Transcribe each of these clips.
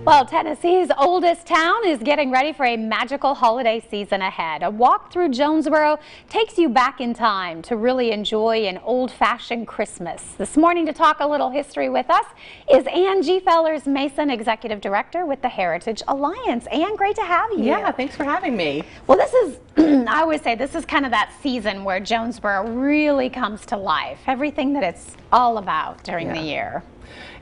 Well, Tennessee's oldest town is getting ready for a magical holiday season ahead. A walk through Jonesborough takes you back in time to really enjoy an old-fashioned Christmas. This morning to talk a little history with us is Ann G. Fellers-Mason, Executive Director with the Heritage Alliance. Ann, great to have you. Yeah, thanks for having me. Well, this is, I always say, this is kind of that season where Jonesborough really comes to life. Everything that it's all about during the year.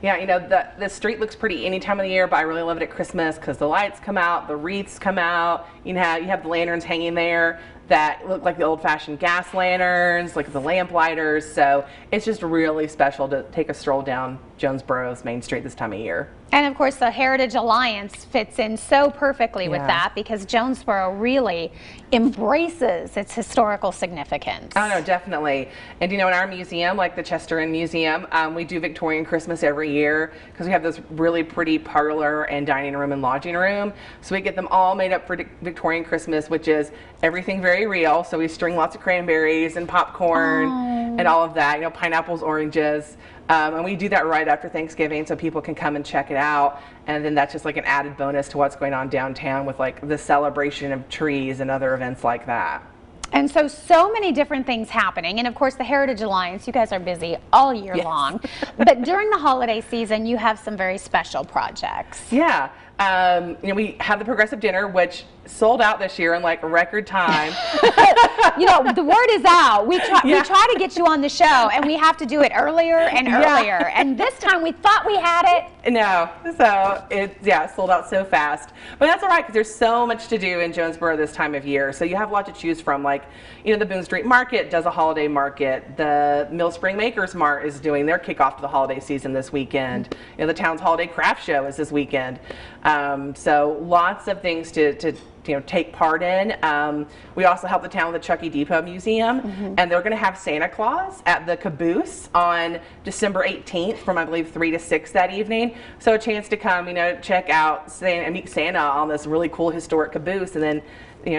Yeah, you know, the street looks pretty any time of the year, but I really love it at Christmas because the lights come out, the wreaths come out, you have the lanterns hanging there that look like the old-fashioned gas lanterns, like the lamp lighters. So it's just really special to take a stroll down Jonesborough's Main Street this time of year. And of course the Heritage Alliance fits in so perfectly with that because Jonesborough really embraces its historical significance. Oh no, definitely. And in our museum, like the Chester Inn Museum, we do Victorian Christmas every year because we have this really pretty parlor and dining room and lodging room. So we get them all made up for Victorian Christmas, which is everything very real. So we string lots of cranberries and popcorn and all of that, pineapples, oranges. And we do that right after Thanksgiving so people can come and check it out. And then that's just like an added bonus to what's going on downtown with like the celebration of trees and other events like that. And so many different things happening. And of course the Heritage Alliance, you guys are busy all year long. But during the holiday season, you have some very special projects. Yeah. We have the Progressive Dinner, which sold out this year in like record time. The word is out. We try to get you on the show, and we have to do it earlier and earlier. And this time we thought we had it. No, so it sold out so fast. But that's all right because there's so much to do in Jonesborough this time of year. So you have a lot to choose from. Like, the Boone Street Market does a holiday market. The Mill Spring Makers Mart is doing their kickoff to the holiday season this weekend. The town's holiday craft show is this weekend. So lots of things to take part in. We also help the town with the Chucky Depot Museum, and they're going to have Santa Claus at the Caboose on December 18th from I believe 3 to 6 that evening. So a chance to come, check out and meet Santa on this really cool historic caboose, and then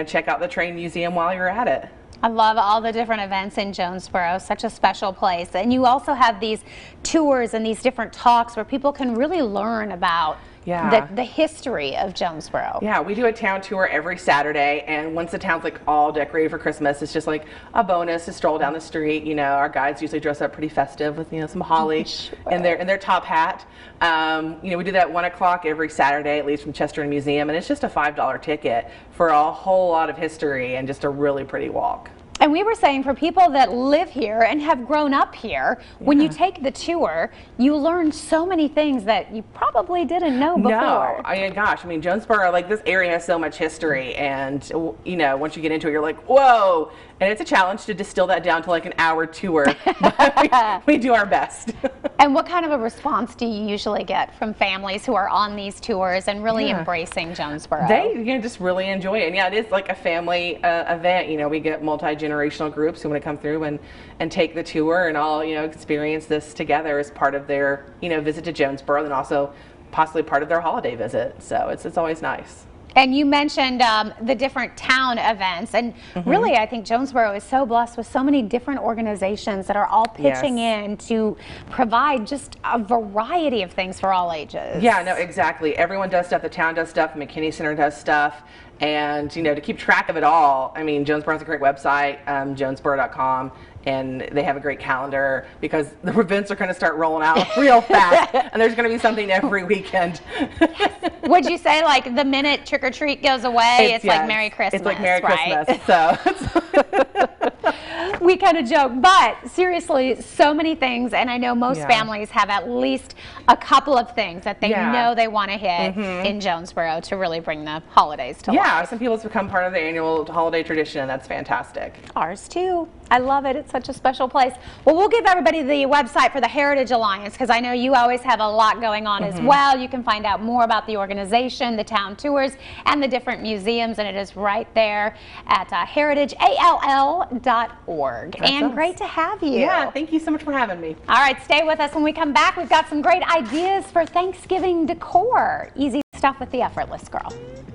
check out the train museum while you're at it. I love all the different events in Jonesborough, such a special place. And you also have these tours and these different talks where people can really learn about the history of Jonesborough. Yeah, we do a town tour every Saturday, and once the town's like all decorated for Christmas, it's just like a bonus to stroll down the street. Our guides usually dress up pretty festive with some holly in their top hat. We do that 1 o'clock every Saturday, at least from Chester Inn Museum, and it's just a $5 ticket for a whole lot of history and just a really pretty walk. And we were saying for people that live here and have grown up here, when you take the tour, you learn so many things that you probably didn't know before. No, gosh, Jonesborough, like this area has so much history, and once you get into it, you're like, whoa. And it's a challenge to distill that down to like an hour tour, but we do our best. And what kind of a response do you usually get from families who are on these tours and really embracing Jonesborough? They just really enjoy it. And it is like a family event. We get multi-generational groups who want to come through and take the tour and all experience this together as part of their visit to Jonesborough, and also possibly part of their holiday visit. So it's always nice. And you mentioned the different town events, and really I think Jonesborough is so blessed with so many different organizations that are all pitching in to provide just a variety of things for all ages. Yeah, no, exactly. Everyone does stuff. The town does stuff. The McKinney Center does stuff. And, to keep track of it all, Jonesborough has a great website, jonesborough.com, and they have a great calendar because the events are going to start rolling out real fast, and there's going to be something every weekend. Would you say, like, the minute trick or treat goes away, it's like Merry Christmas? It's like Merry Christmas. So. We kind of joke, but seriously, so many things, and I know most families have at least a couple of things that they know they want to hit in Jonesborough to really bring the holidays to life. Yeah, some people, it's become part of the annual holiday tradition, and that's fantastic. Ours too. I love it. It's such a special place. Well, we'll give everybody the website for the Heritage Alliance because I know you always have a lot going on as well. You can find out more about the organization, the town tours, and the different museums, and it is right there at heritageall.org. And great to have you. Yeah, thank you so much for having me. All right, stay with us. When we come back, we've got some great ideas for Thanksgiving decor. Easy stuff with the Effortless Girl.